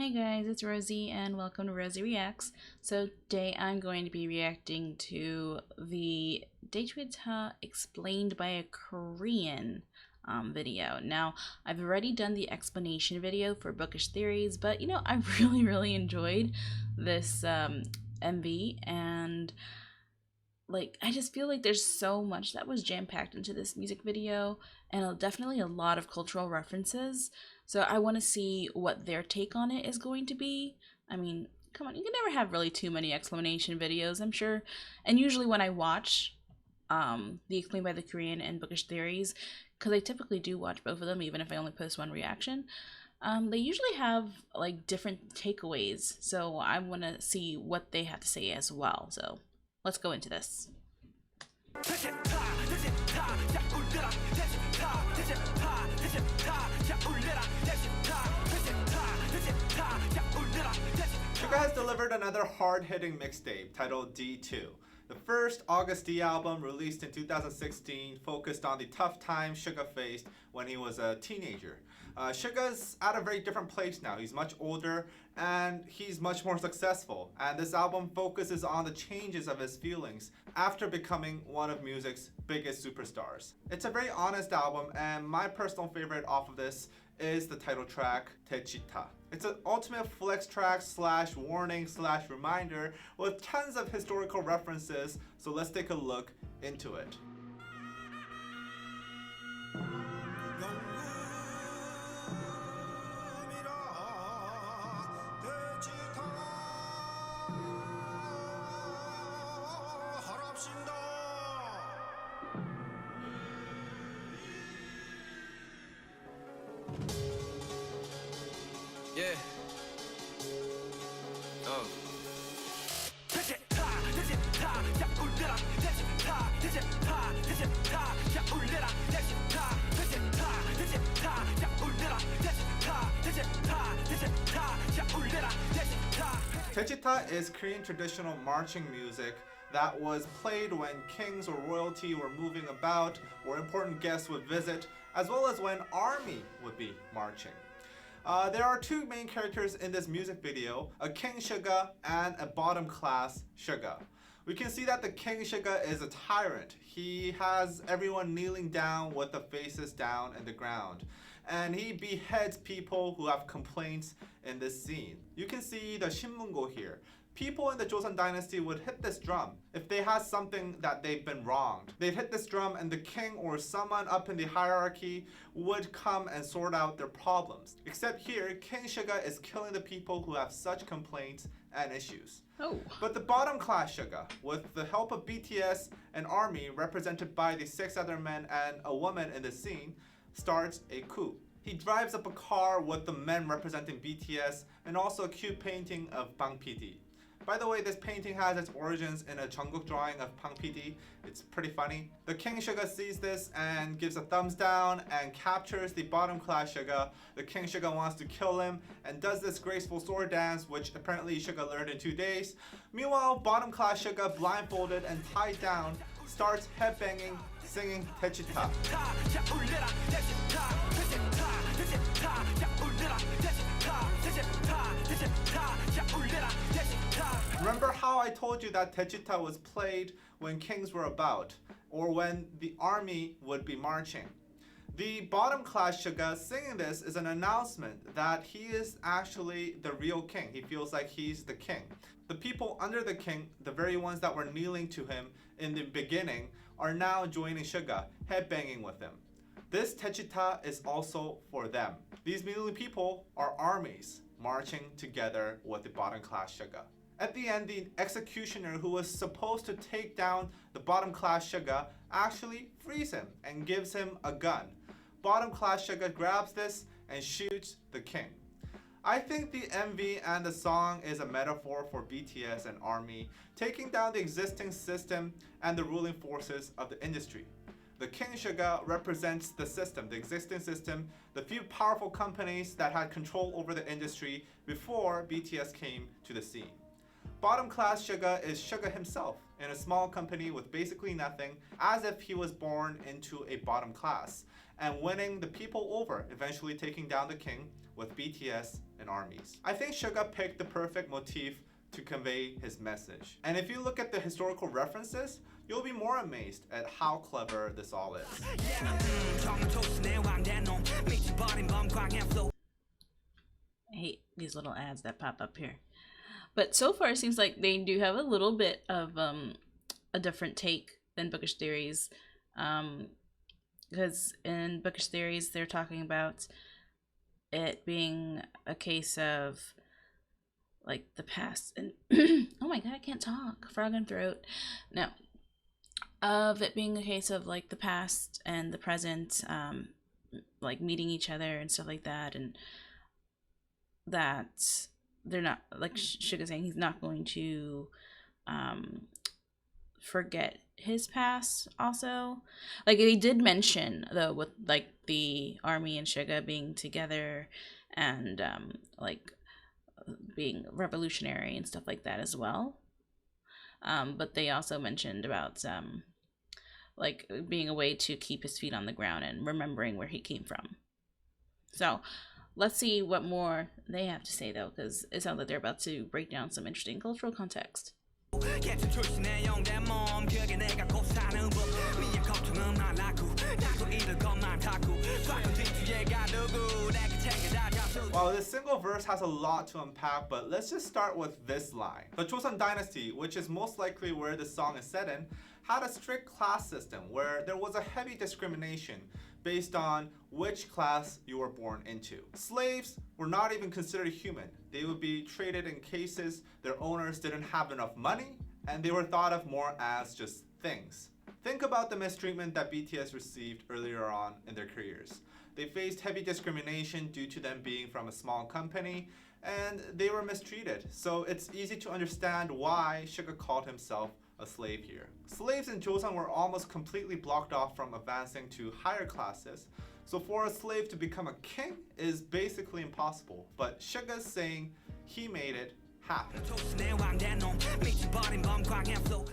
Hey guys, it's Rosie and welcome to Rosie Reacts. So today I'm going to be reacting to the Daechwita Explained by a Korean video. Now, I've already done the explanation video for Bookish Theories, but I really enjoyed this MV, and I just feel like there's so much that was jam-packed into this music video, and definitely a lot of cultural references. So I want to see what their take on it is going to be. I mean, come on, you can never have really too many explanation videos, I'm sure. And usually when I watch the Explained by the Korean and Bookish Theories, because I typically do watch both of them even if I only post one reaction, they usually have like different takeaways. So I want to see what they have to say as well. So let's go into this. Suga has delivered another hard-hitting mixtape titled D2. The first Agust D album, released in 2016, focused on the tough time Suga faced when he was a teenager. Suga's at a very different place now. He's much older and he's much more successful. And this album focuses on the changes of his feelings after becoming one of music's biggest superstars. It's a very honest album, and my personal favorite off of this is the title track, Daechwita. It's an ultimate flex track slash warning slash reminder with tons of historical references, so let's take a look into it. Yeah. Daechwita is Korean traditional marching music that was played when kings or royalty were moving about or important guests would visit, as well as when army would be marching. There are two main characters in this music video, a King Suga and a bottom class Suga. We can see that the King Suga is a tyrant. He has everyone kneeling down with the faces down in the ground. And he beheads people who have complaints in this scene. You can see the Shinmungo here. People in the Joseon dynasty would hit this drum if they had something that they've been wronged. They'd hit this drum and the king or someone up in the hierarchy would come and sort out their problems. Except here, King Suga is killing the people who have such complaints and issues. Oh. But the bottom class Suga, with the help of BTS and army represented by the 6 other men and a woman in the scene, starts a coup. He drives up a car with the men representing BTS and also a cute painting of Bang PD. By the way, this painting has its origins in a Jungkook drawing of Bang PD. It's pretty funny. The King Suga sees this and gives a thumbs down and captures the bottom class Suga. The King Suga wants to kill him and does this graceful sword dance, which apparently Suga learned in 2 days. Meanwhile, bottom class Suga, blindfolded and tied down, starts headbanging, singing Daechwita. Remember how I told you that Daechwita was played when kings were about, or when the army would be marching? The bottom class Suga singing this is an announcement that he is actually the real king. He feels like he's the king. The people under the king, the very ones that were kneeling to him in the beginning, are now joining Suga, headbanging with him. This Daechwita is also for them. These kneeling people are armies marching together with the bottom class Suga. At the end, the executioner who was supposed to take down the bottom class Suga actually frees him and gives him a gun. Bottom class Suga grabs this and shoots the king. I think the MV and the song is a metaphor for BTS and army taking down the existing system and the ruling forces of the industry. The King Suga represents the system, the existing system, the few powerful companies that had control over the industry before BTS came to the scene. Bottom class Suga is Suga himself, in a small company with basically nothing, as if he was born into a bottom class, and winning the people over, eventually taking down the king with BTS and armies. I think Suga picked the perfect motif to convey his message. And if you look at the historical references, you'll be more amazed at how clever this all is. I hate these little ads that pop up here. But so far, it seems like they do have a little bit of a different take than Bookish Theories. Because in Bookish Theories, they're talking about it being a case of like the past and oh my god, I can't talk, frog and throat. No, of it being a case of like the past and the present, like meeting each other and stuff like that, and that they're not, like Suga saying, he's not going to forget his past. Also, like they did mention though with like the army and Suga being together and like being revolutionary and stuff like that as well, but they also mentioned about like being a way to keep his feet on the ground and remembering where he came from. So let's see what more they have to say though, because it sounds like they're about to break down some interesting cultural context. Well, this single verse has a lot to unpack, but let's just start with this line. The Joseon dynasty, which is most likely where the song is set in, had a strict class system where there was a heavy discrimination based on which class you were born into. Slaves were not even considered human. They would be traded in cases their owners didn't have enough money, and they were thought of more as just things. Think about the mistreatment that BTS received earlier on in their careers. They faced heavy discrimination due to them being from a small company, and they were mistreated. So it's easy to understand why Suga called himself a slave here. Slaves in Joseon were almost completely blocked off from advancing to higher classes, so for a slave to become a king is basically impossible. But Suga's saying he made it happen.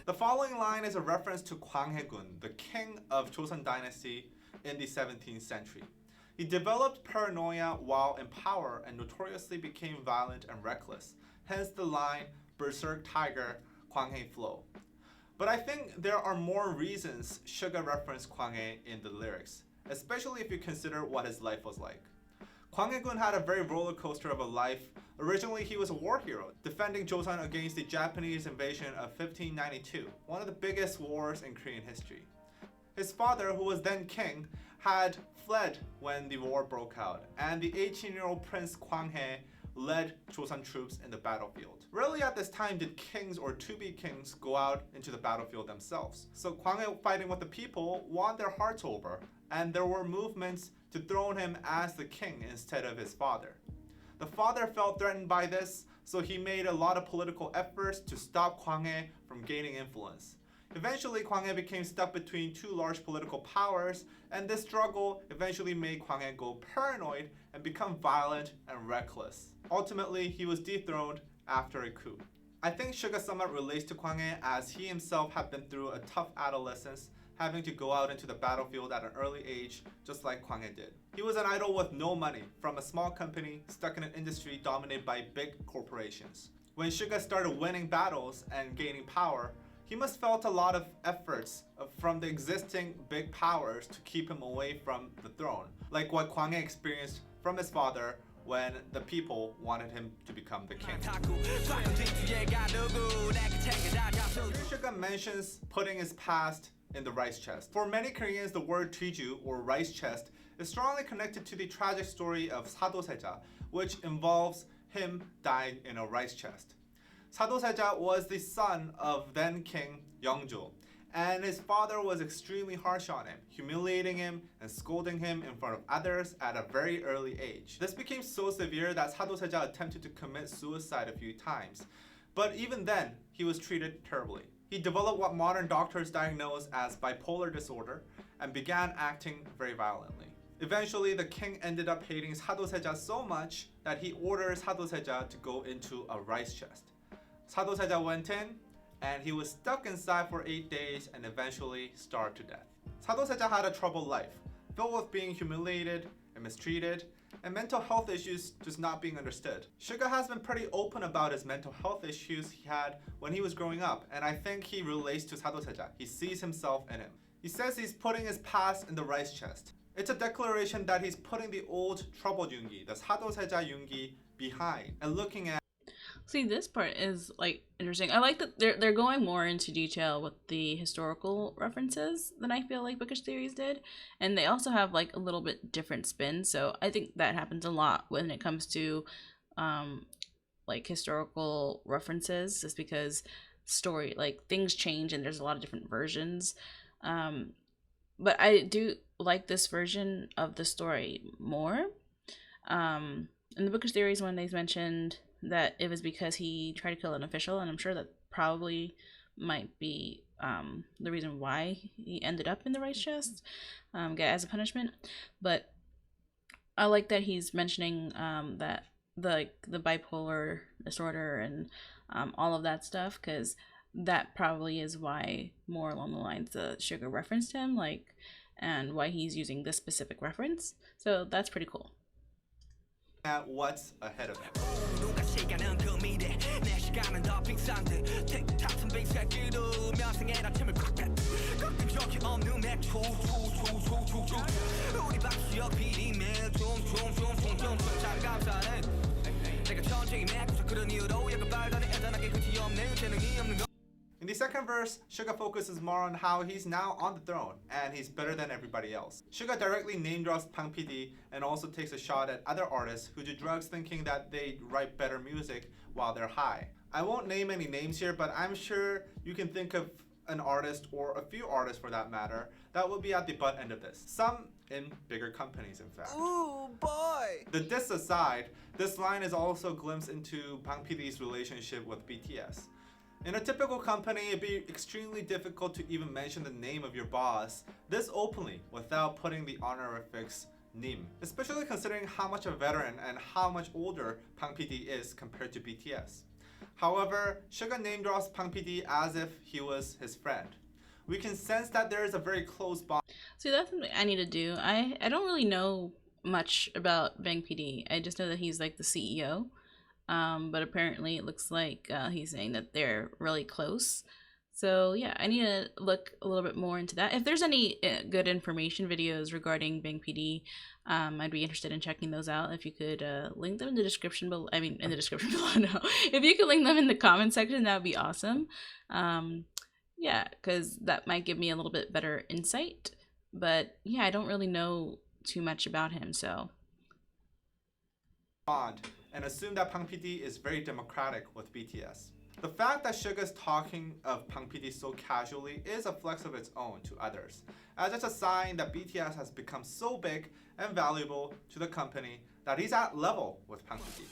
The following line is a reference to Kwanghae-gun, the king of Joseon dynasty in the 17th century. He developed paranoia while in power and notoriously became violent and reckless, hence the line berserk tiger Kwanghae flow. But I think there are more reasons Suga referenced Kwanghae in the lyrics, especially if you consider what his life was like. Kwanghae-gun had a very roller coaster of a life. Originally, he was a war hero, defending Joseon against the Japanese invasion of 1592, one of the biggest wars in Korean history. His father, who was then king, had fled when the war broke out, and the 18-year-old Prince Kwanghae led Joseon troops in the battlefield. Rarely at this time did kings or to-be kings go out into the battlefield themselves. So Kwanghae, fighting with the people, won their hearts over, and there were movements to throne him as the king instead of his father. The father felt threatened by this, so he made a lot of political efforts to stop Kwanghae from gaining influence. Eventually, Kwanghae became stuck between two large political powers, and this struggle eventually made Kwanghae go paranoid and become violent and reckless. Ultimately, he was dethroned after a coup. I think Suga somewhat relates to Kwanghae, as he himself had been through a tough adolescence, having to go out into the battlefield at an early age, just like Kwanghae did. He was an idol with no money, from a small company stuck in an industry dominated by big corporations. When Suga started winning battles and gaining power, he must felt a lot of efforts from the existing big powers to keep him away from the throne, like what Kwanghae experienced from his father when the people wanted him to become the king. Suga mentions putting his past in the rice chest. For many Koreans, the word Tuju, or rice chest, is strongly connected to the tragic story of Sadoseja, which involves him dying in a rice chest. Sadoseja was the son of then King Yeongjo, and his father was extremely harsh on him, humiliating him and scolding him in front of others at a very early age. This became so severe that Sadoseja attempted to commit suicide a few times, but even then, he was treated terribly. He developed what modern doctors diagnose as bipolar disorder and began acting very violently. Eventually, the king ended up hating Sadoseja so much that he orders Sadoseja to go into a rice chest. 사도세자 went in, and he was stuck inside for 8 days and eventually starved to death. 사도세자 had a troubled life, filled with being humiliated and mistreated, and mental health issues just not being understood. Suga has been pretty open about his mental health issues he had when he was growing up, and I think he relates to 사도세자. He sees himself in him. He says he's putting his past in the rice chest. It's a declaration that he's putting the old troubled Yoongi, the 사도세자 Yoongi, behind and looking at. See, this part is like interesting. I like that they're going more into detail with the historical references than I feel like Bookish Theories did, and they also have like a little bit different spin. So I think that happens a lot when it comes to like historical references, just because story like things change and there's a lot of different versions. But I do like this version of the story more. In the Bookish Theories one, they mentioned that it was because he tried to kill an official, and I'm sure that probably might be the reason why he ended up in the rice chest, as a punishment. But I like that he's mentioning that the bipolar disorder and all of that stuff, because that probably is why, more along the lines Suga referenced him, like, and why he's using this specific reference. So that's pretty cool. At what's ahead of him. In the second verse, Suga focuses more on how he's now on the throne and he's better than everybody else. Suga directly name drops Bang PD and also takes a shot at other artists who do drugs thinking that they write better music while they're high. I won't name any names here, but I'm sure you can think of an artist, or a few artists for that matter, that will be at the butt end of this. Some in bigger companies, in fact. Ooh, boy! The diss aside, this line is also a glimpse into Bang PD's relationship with BTS. In a typical company, it'd be extremely difficult to even mention the name of your boss this openly without putting the honorifics 님, especially considering how much a veteran and how much older Bang PD is compared to BTS. However, Suga name drops Bang PD as if he was his friend. We can sense that there is a very close bond. See, that's something I need to do. I don't really know much about Bang PD. I just know that he's like the CEO. But apparently it looks like he's saying that they're really close. So yeah, I need to look a little bit more into that. If there's any good information videos regarding Bang PD, I'd be interested in checking those out. If you could link them in the description below, in the description below, no. If you could link them in the comment section, that would be awesome. Yeah, because that might give me a little bit better insight. But yeah, I don't really know too much about him, so. And assume that Bang PD is very democratic with BTS. The fact that Suga is talking of Bang PD so casually is a flex of its own to others, as it's a sign that BTS has become so big and valuable to the company that he's at level with Bang PD.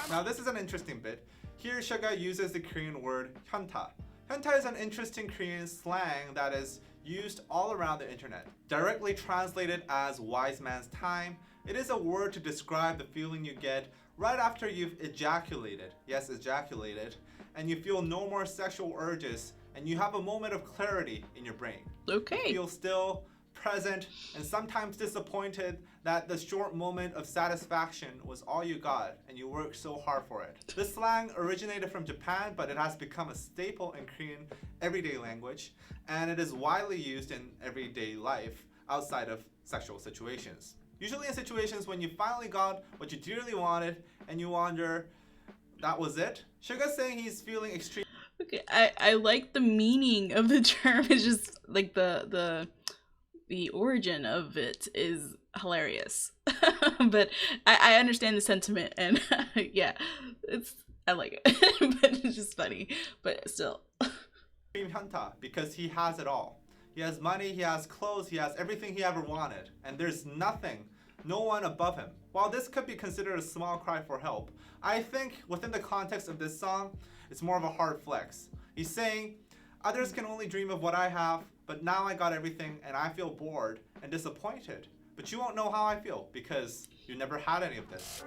Now this is an interesting bit. Here Suga uses the Korean word 현타. Hentai is an interesting Korean slang that is used all around the internet. Directly translated as wise man's time, it is a word to describe the feeling you get right after you've ejaculated, yes, ejaculated, and you feel no more sexual urges and you have a moment of clarity in your brain. Okay. You feel still, present, and sometimes disappointed that the short moment of satisfaction was all you got and you worked so hard for it. This slang originated from Japan, but it has become a staple in Korean everyday language, and it is widely used in everyday life outside of sexual situations. Usually in situations when you finally got what you dearly wanted and you wonder, that was it? Suga's saying he's feeling extreme. Okay, I like the meaning of the term. It's just like the origin of it is hilarious. But I understand the sentiment, and yeah, I like it. But it's just funny, but still. Hyunta, because he has it all. He has money, he has clothes, he has everything he ever wanted, and there's nothing, no one above him. While this could be considered a small cry for help, I think within the context of this song, it's more of a hard flex. He's saying, Others can only dream of what I have, but now I got everything and I feel bored and disappointed. But you won't know how I feel because you never had any of this.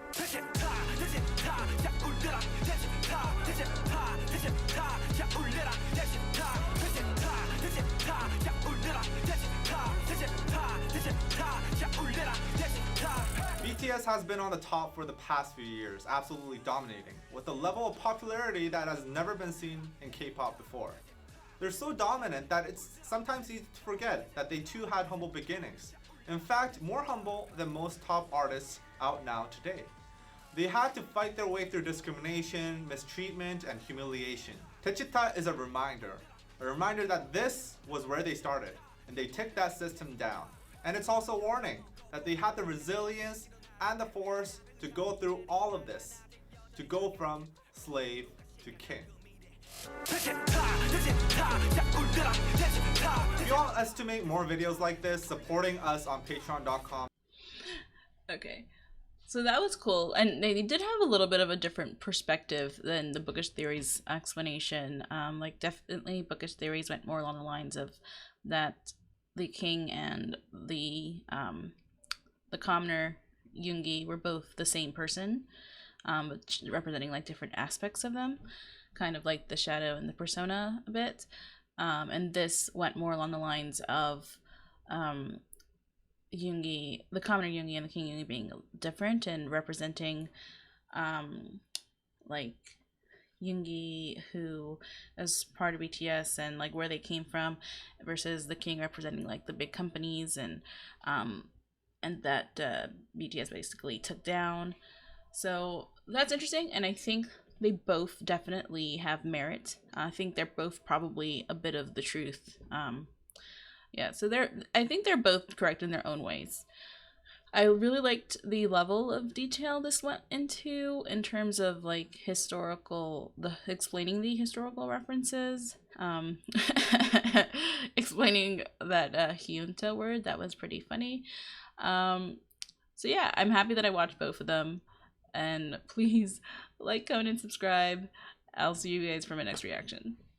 BTS has been on the top for the past few years, absolutely dominating, with a level of popularity that has never been seen in K-pop before. They're so dominant that it's sometimes easy to forget that they too had humble beginnings. In fact, more humble than most top artists out now today. They had to fight their way through discrimination, mistreatment, and humiliation. Daechwita is a reminder that this was where they started, and they took that system down. And it's also a warning that they had the resilience and the force to go through all of this, to go from slave to king. If you want us to make more videos like this, supporting us on patreon.com. Okay, so that was cool, and they did have a little bit of a different perspective than the Bookish Theories explanation. Like definitely Bookish Theories went more along the lines of that the king and the commoner Yoongi were both the same person, but representing like different aspects of them, kind of like the shadow and the persona a bit. And this went more along the lines of Yoongi, the commoner Yoongi and the king Yoongi being different and representing like Yoongi, who is part of BTS and like where they came from, versus the king representing like the big companies and that BTS basically took down. So that's interesting, and I think they both definitely have merit. I think they're both probably a bit of the truth. Yeah, so I think they're both correct in their own ways. I really liked the level of detail this went into in terms of like explaining the historical references. Explaining that Hyunta word, that was pretty funny. So yeah, I'm happy that I watched both of them, and please like, comment, and subscribe. I'll see you guys for my next reaction.